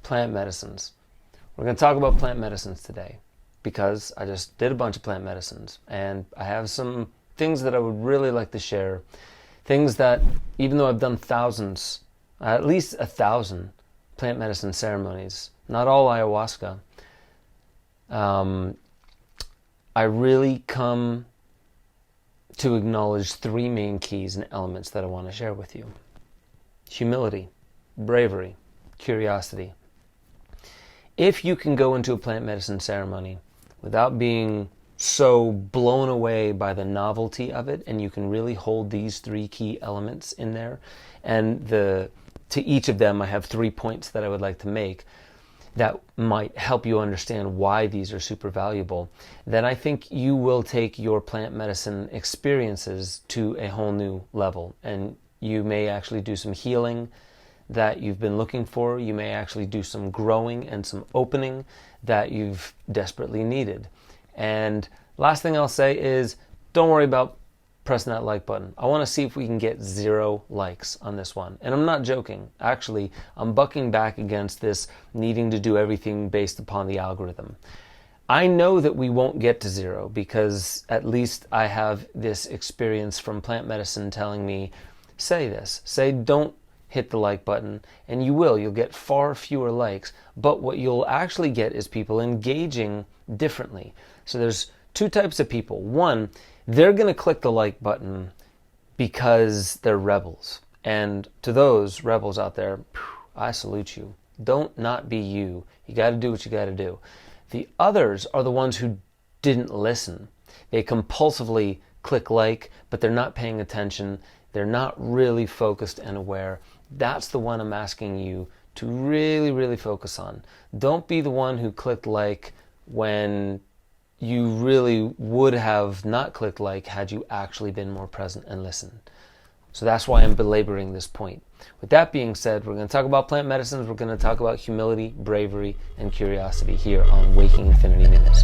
plant medicines. We're going to talk about plant medicines today because I just did a bunch of plant medicines and I have some things that I would really like to share. Things that, even though I've done thousands, at least 1,000 plant medicine ceremonies, not all ayahuasca, I really come to acknowledge three main keys and elements that I want to share with you. Humility, bravery, curiosity. If you can go into a plant medicine ceremony without being so blown away by the novelty of it, and you can really hold these three key elements in there, and to each of them I have 3 points that I would like to make that might help you understand why these are super valuable, then I think you will take your plant medicine experiences to a whole new level. And you may actually do some healing that you've been looking for. You may actually do some growing and some opening that you've desperately needed. And last thing I'll say is, don't worry about pressing that like button. I want to see if we can get 0 likes on this one. And I'm not joking. Actually, I'm bucking back against this needing to do everything based upon the algorithm. I know that we won't get to 0 because at least I have this experience from plant medicine telling me, say this, say don't hit the like button, and you will. You'll get far fewer likes, but what you'll actually get is people engaging differently. So there's 2 types of people. One, they're going to click the like button because they're rebels. And to those rebels out there, I salute you. Don't not be you. You got to do what you got to do. The others are the ones who didn't listen. They compulsively click like, but they're not paying attention. They're not really focused and aware. That's the one I'm asking you to really, really focus on. Don't be the one who clicked like when you really would have not clicked like had you actually been more present and listened. So that's why I'm belaboring this point. With that being said, we're going to talk about plant medicines. We're going to talk about humility, bravery, and curiosity here on Waking Infinity Minutes.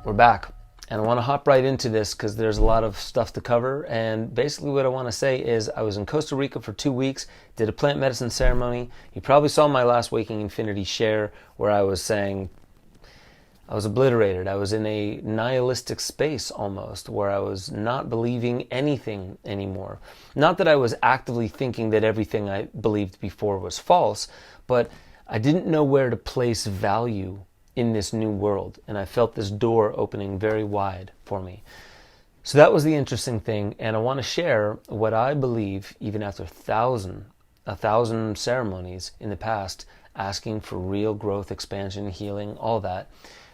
We're back, and I want to hop right into this because there's a lot of stuff to cover. And basically what I want to say is I was in Costa Rica for 2 weeks, did a plant medicine ceremony. You probably saw my last Waking Infinity share where I was saying I was obliterated. I was in a nihilistic space almost, where I was not believing anything anymore. Not that I was actively thinking that everything I believed before was false, but I didn't know where to place value in this new world, and I felt this door opening very wide for me. So that was the interesting thing, and I want to share what I believe, even after 1,000 ceremonies in the past, asking for real growth, expansion, healing, all that.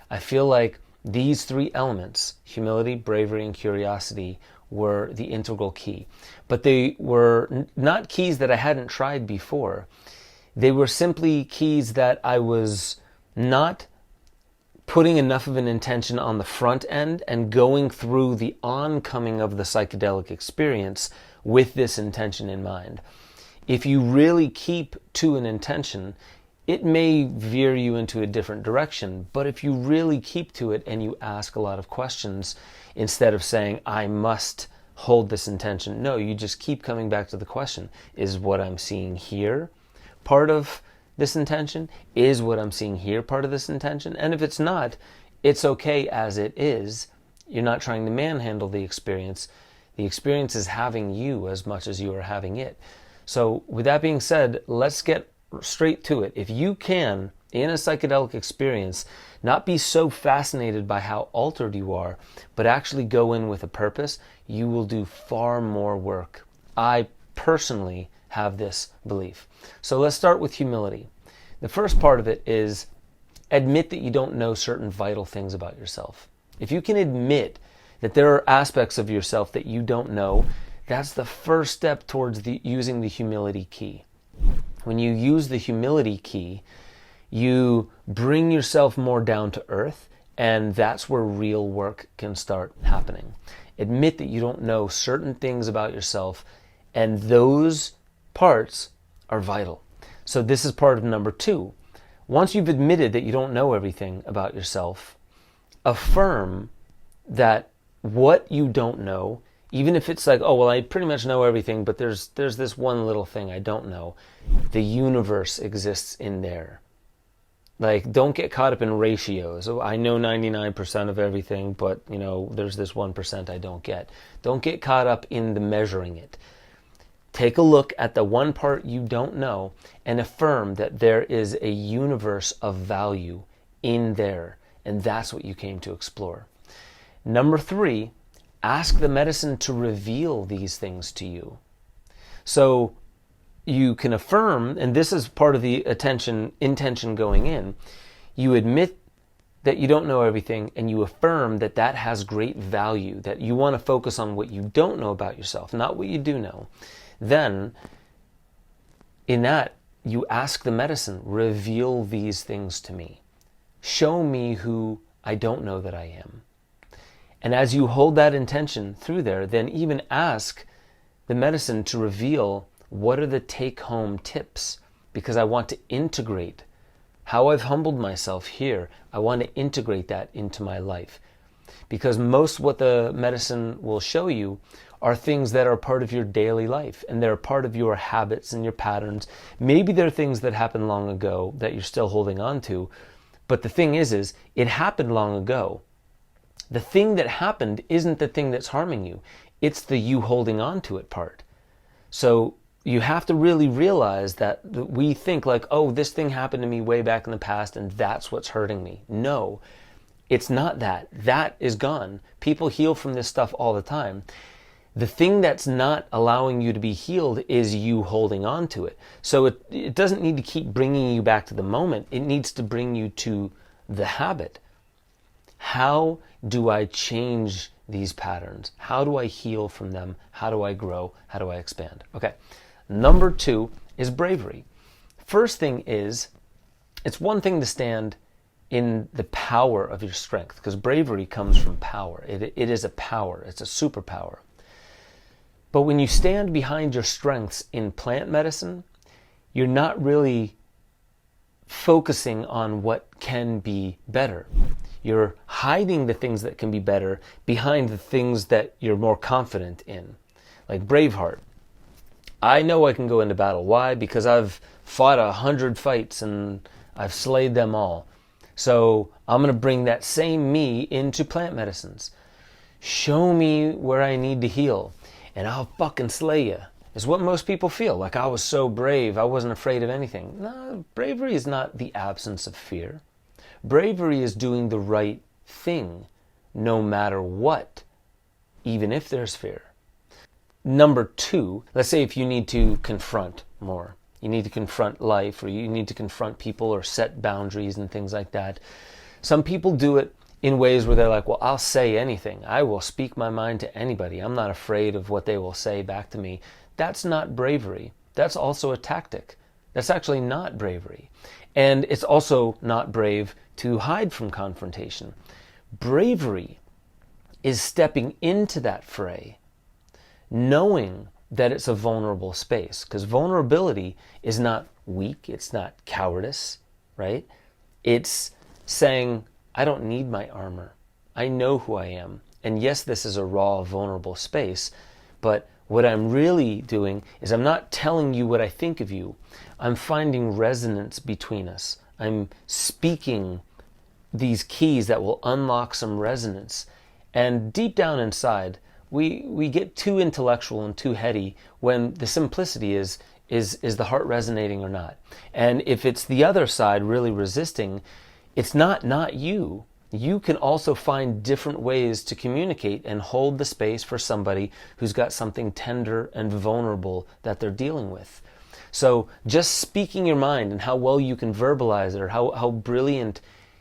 I feel like these 3 elements, humility, bravery, and curiosity, were the integral key. But they were not keys that I hadn't tried before. They were simply keys that I was not putting enough of an intention on the front end and going through the oncoming of the psychedelic experience with this intention in mind. If you really keep to an intention, it may veer you into a different direction, but if you really keep to it and you ask a lot of questions instead of saying, I must hold this intention, no, you just keep coming back to the question, is what I'm seeing here part of this intention? Is what I'm seeing here part of this intention? And if it's not, it's okay as it is. You're not trying to manhandle the experience. The experience is having you as much as you are having it. So with that being said, let's get straight to it. If you can, in a psychedelic experience, not be so fascinated by how altered you are, but actually go in with a purpose, you will do far more work. I personally have this belief. So let's start with humility. The first part of it is admit that you don't know certain vital things about yourself. If you can admit that there are aspects of yourself that you don't know, that's the first step towards using the humility key. When you use the humility key, you bring yourself more down to earth, and that's where real work can start happening. Admit that you don't know certain things about yourself, and those parts are vital. So this is part of number 2. once you've admitted that you don't know everything about yourself, affirm that what you don't know, even if it's like, oh, well, I pretty much know everything, but there's this one little thing I don't know. The universe exists in there. Like, don't get caught up in ratios. Oh, I know 99% of everything, but, you know, there's this 1% I don't get. Don't get caught up in the measuring it. Take a look at the one part you don't know and affirm that there is a universe of value in there. And that's what you came to explore. Number 3, ask the medicine to reveal these things to you. So you can affirm, and this is part of the intention going in, you admit that you don't know everything and you affirm that that has great value, that you want to focus on what you don't know about yourself, not what you do know. Then, in that, you ask the medicine, reveal these things to me. Show me who I don't know that I am. And as you hold that intention through there, then even ask the medicine to reveal what are the take-home tips, because I want to integrate how I've humbled myself here. I want to integrate that into my life. Because most what the medicine will show you are things that are part of your daily life, and they're part of your habits and your patterns. Maybe they're things that happened long ago that you're still holding on to, but the thing is it happened long ago. The thing that happened isn't the thing that's harming you. It's the you holding on to it part. So you have to really realize that we think like, oh, this thing happened to me way back in the past and that's what's hurting me. No, it's not that. That is gone. People heal from this stuff all the time. The thing that's not allowing you to be healed is you holding on to it. So it doesn't need to keep bringing you back to the moment. It needs to bring you to the habit. How do I change these patterns? How do I heal from them? How do I grow? How do I expand? Okay. Number 2 is bravery. First thing is, it's one thing to stand in the power of your strength, because bravery comes from power. It is a power. It's a superpower. But when you stand behind your strengths in plant medicine, you're not really focusing on what can be better. You're hiding the things that can be better behind the things that you're more confident in. Like Braveheart. I know I can go into battle. Why? Because I've fought 100 fights and I've slayed them all. So I'm going to bring that same me into plant medicines. Show me where I need to heal and I'll fucking slay you. Is what most people feel. Like, I was so brave, I wasn't afraid of anything. No, bravery is not the absence of fear. Bravery is doing the right thing, no matter what, even if there's fear. Number 2, let's say if you need to confront more. You need to confront life, or you need to confront people or set boundaries and things like that. Some people do it in ways where they're like, well, I'll say anything. I will speak my mind to anybody. I'm not afraid of what they will say back to me. That's not bravery. That's also a tactic. That's actually not bravery. And it's also not brave to hide from confrontation. Bravery is stepping into that fray, knowing that it's a vulnerable space. Because vulnerability is not weak. It's not cowardice, right? It's saying, I don't need my armor. I know who I am. And yes, this is a raw, vulnerable space, but what I'm really doing is I'm not telling you what I think of you. I'm finding resonance between us. I'm speaking these keys that will unlock some resonance. And deep down inside, we get too intellectual and too heady when the simplicity is the heart resonating or not. And if it's the other side really resisting, it's not you. You can also find different ways to communicate and hold the space for somebody who's got something tender and vulnerable that they're dealing with. So just speaking your mind and how well you can verbalize it, or how brilliant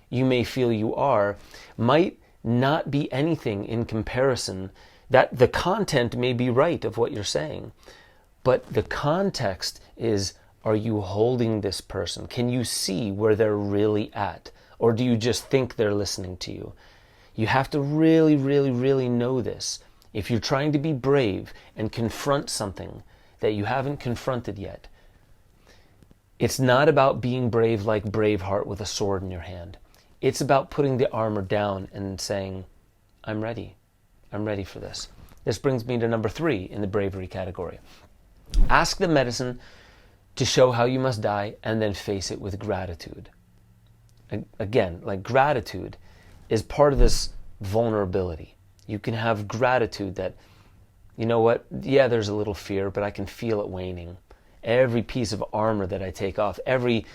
you may feel you are, might not be anything in comparison. That the content may be right of what you're saying, but the context is, are you holding this person? Can you see where they're really at? Or do you just think they're listening to you? You have to really, really, really know this. If you're trying to be brave and confront something that you haven't confronted yet, It's not about being brave like Braveheart with a sword in your hand. It's about putting the armor down and saying, I'm ready. I'm ready for this. This brings me to number 3 in the bravery category. Ask the medicine to show how you must die and then face it with gratitude. Again, like gratitude is part of this vulnerability. You can have gratitude that, you know what, yeah, there's a little fear, but I can feel it waning. Every piece of armor that I take off, every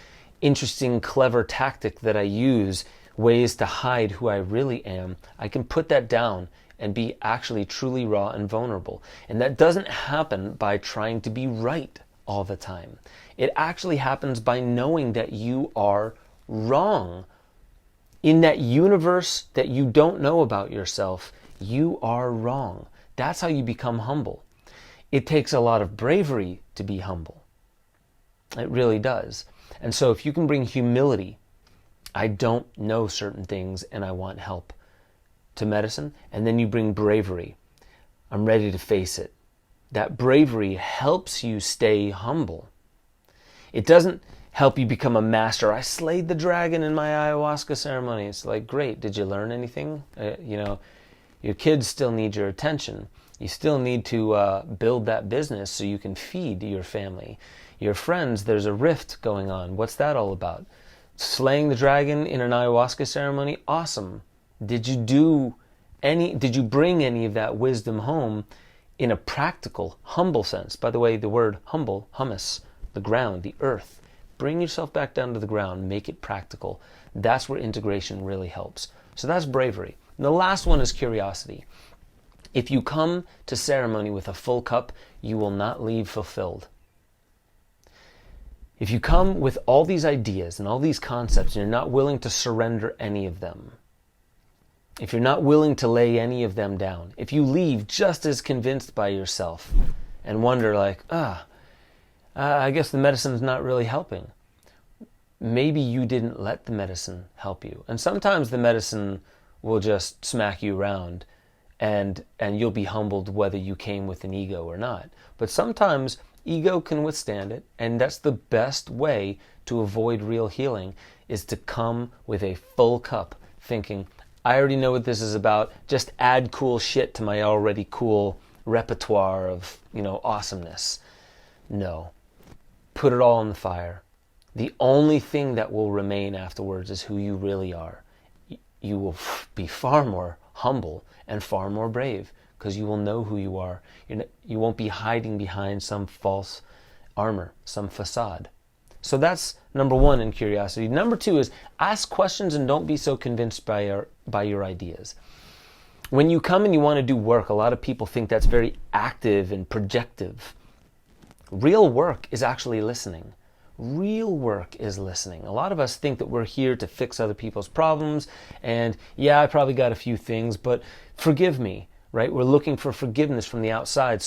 interesting, clever tactic that I use, ways to hide who I really am, I can put that down and be actually truly raw and vulnerable. And that doesn't happen by trying to be right all the time. It actually happens by knowing that you are wrong. In that universe that you don't know about yourself, you are wrong. That's how you become humble. It takes a lot of bravery to be humble. It really does. And so if you can bring humility, I don't know certain things and I want help, to medicine, and then you bring bravery, I'm ready to face it. That bravery helps you stay humble. It doesn't help you become a master. I slayed the dragon in my ayahuasca ceremony. It's like, great, did you learn anything? Your kids still need your attention. You still need to build that business so you can feed your family. Your friends, there's a rift going on. What's that all about? Slaying the dragon in an ayahuasca ceremony? Awesome. Did you bring any of that wisdom home in a practical, humble sense? By the way, the word humble, humus, the ground, the earth. Bring yourself back down to the ground, make it practical. That's where integration really helps. So that's bravery. And the last one is curiosity. If you come to ceremony with a full cup, you will not leave fulfilled. If you come with all these ideas and all these concepts and you're not willing to surrender any of them, if you're not willing to lay any of them down, if you leave just as convinced by yourself and wonder like, I guess the medicine's not really helping. Maybe you didn't let the medicine help you. And sometimes the medicine will just smack you around and you'll be humbled whether you came with an ego or not. But sometimes ego can withstand it, and that's the best way to avoid real healing, is to come with a full cup thinking, I already know what this is about, just add cool shit to my already cool repertoire of, awesomeness. No. Put it all on the fire. The only thing that will remain afterwards is who you really are. You will be far more humble and far more brave because you will know who you are. You won't be hiding behind some false armor, some facade. So that's number 1 in curiosity. Number 2 is ask questions and don't be so convinced by your ideas. When you come and you want to do work, a lot of people think that's very active and projective. Real work is actually listening. Real work is listening. A lot of us think that we're here to fix other people's problems, and yeah, I probably got a few things, but forgive me, right? We're looking for forgiveness from the outside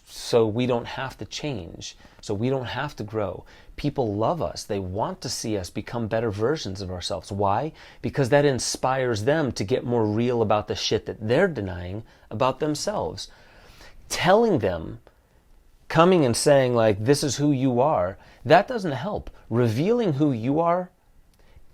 so we don't have to change, so we don't have to grow. People love us. They want to see us become better versions of ourselves. Why? Because that inspires them to get more real about the shit that they're denying about themselves. Telling them, coming and saying like, this is who you are, that doesn't help. Revealing who you are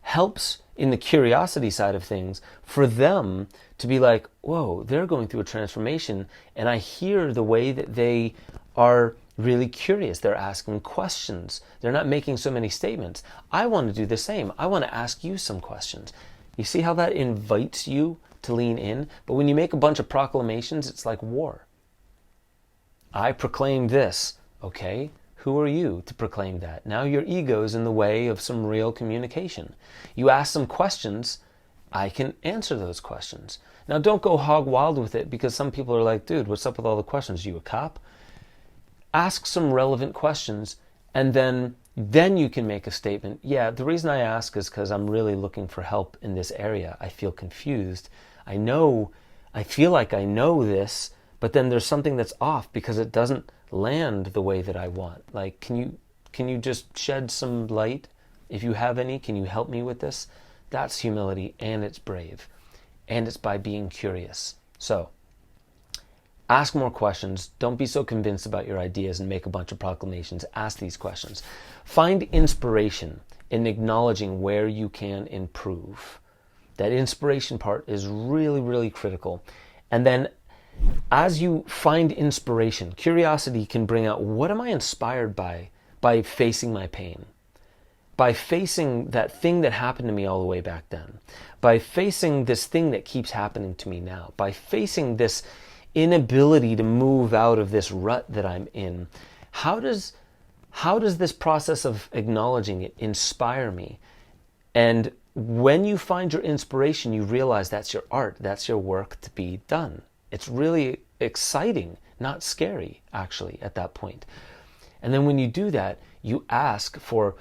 helps in the curiosity side of things for them to be like, whoa, they're going through a transformation, and I hear the way that they are really curious. They're asking questions. They're not making so many statements. I want to do the same. I want to ask you some questions. You see how that invites you to lean in? But when you make a bunch of proclamations, it's like war. I proclaim this. Okay, who are you to proclaim that? Now your ego's in the way of some real communication. You ask some questions, I can answer those questions. Now don't go hog wild with it, because some people are like, dude, what's up with all the questions? You a cop? Ask some relevant questions, and then you can make a statement. Yeah, the reason I ask is because I'm really looking for help in this area. I feel confused. I feel like I know this, but then there's something that's off because it doesn't land the way that I want. Like, can you just shed some light? If you have any, can you help me with this? That's humility, and it's brave. And it's by being curious. So, Ask more questions. Don't be so convinced about your ideas and make a bunch of proclamations. Ask these questions. Find inspiration in acknowledging where you can improve. That inspiration part is really, really critical. And then as you find inspiration, curiosity can bring out, what am I inspired by facing my pain? By facing that thing that happened to me all the way back then. By facing this thing that keeps happening to me now. By facing this inability to move out of this rut that I'm in. How does this process of acknowledging it inspire me? And when you find your inspiration, you realize that's your art, that's your work to be done. It's really exciting, not scary, actually, at that point. And then when you do that, you ask for,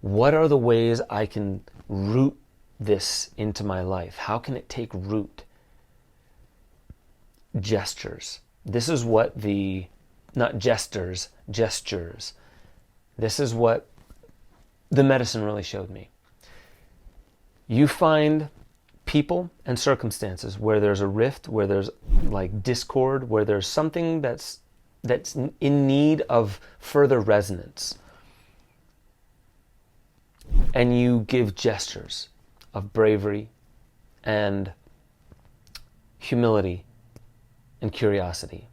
what are the ways I can root this into my life? How can it take root? Gestures. This is what not gestures. This is what the medicine really showed me. You find people and circumstances where there's a rift, where there's like discord, where there's something that's in need of further resonance. And you give gestures of bravery and humility and curiosity.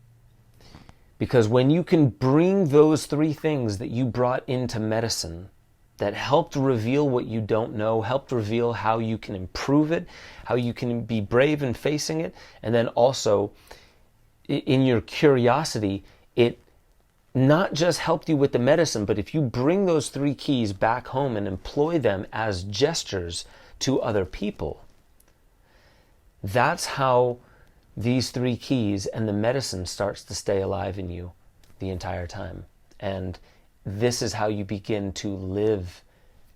Because when you can bring those three things that you brought into medicine, that helped reveal what you don't know, helped reveal how you can improve it, how you can be brave in facing it, and then also in your curiosity, it not just helped you with the medicine, but if you bring those three keys back home and employ them as gestures to other people, that's how these three keys and the medicine starts to stay alive in you the entire time. And this is how you begin to live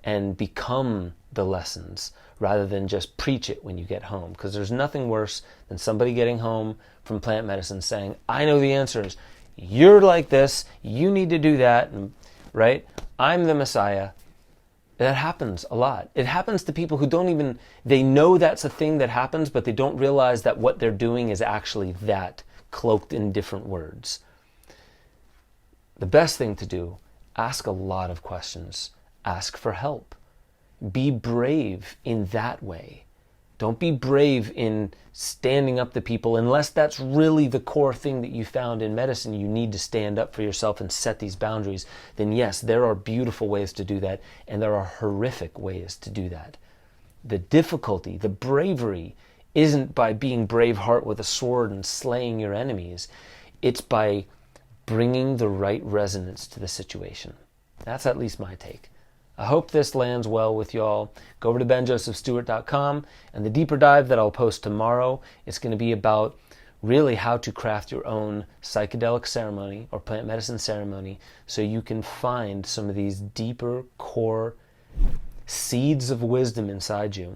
and become the lessons rather than just preach it when you get home. Because there's nothing worse than somebody getting home from plant medicine saying, I know the answers. You're like this. You need to do that. And, right? I'm the Messiah. That happens a lot. It happens to people who they know that's a thing that happens, but they don't realize that what they're doing is actually that, cloaked in different words. The best thing to do, ask a lot of questions. Ask for help. Be brave in that way. Don't be brave in standing up to people unless that's really the core thing that you found in medicine. You need to stand up for yourself and set these boundaries. Then yes, there are beautiful ways to do that, and there are horrific ways to do that. The difficulty, the bravery, isn't by being Braveheart with a sword and slaying your enemies. It's by bringing the right resonance to the situation. That's at least my take. I hope this lands well with y'all. Go over to benjosephstewart.com, and the deeper dive that I'll post tomorrow is going to be about really how to craft your own psychedelic ceremony or plant medicine ceremony so you can find some of these deeper core seeds of wisdom inside you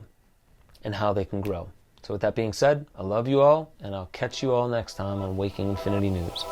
and how they can grow. So with that being said, I love you all, and I'll catch you all next time on Waking Infinity News.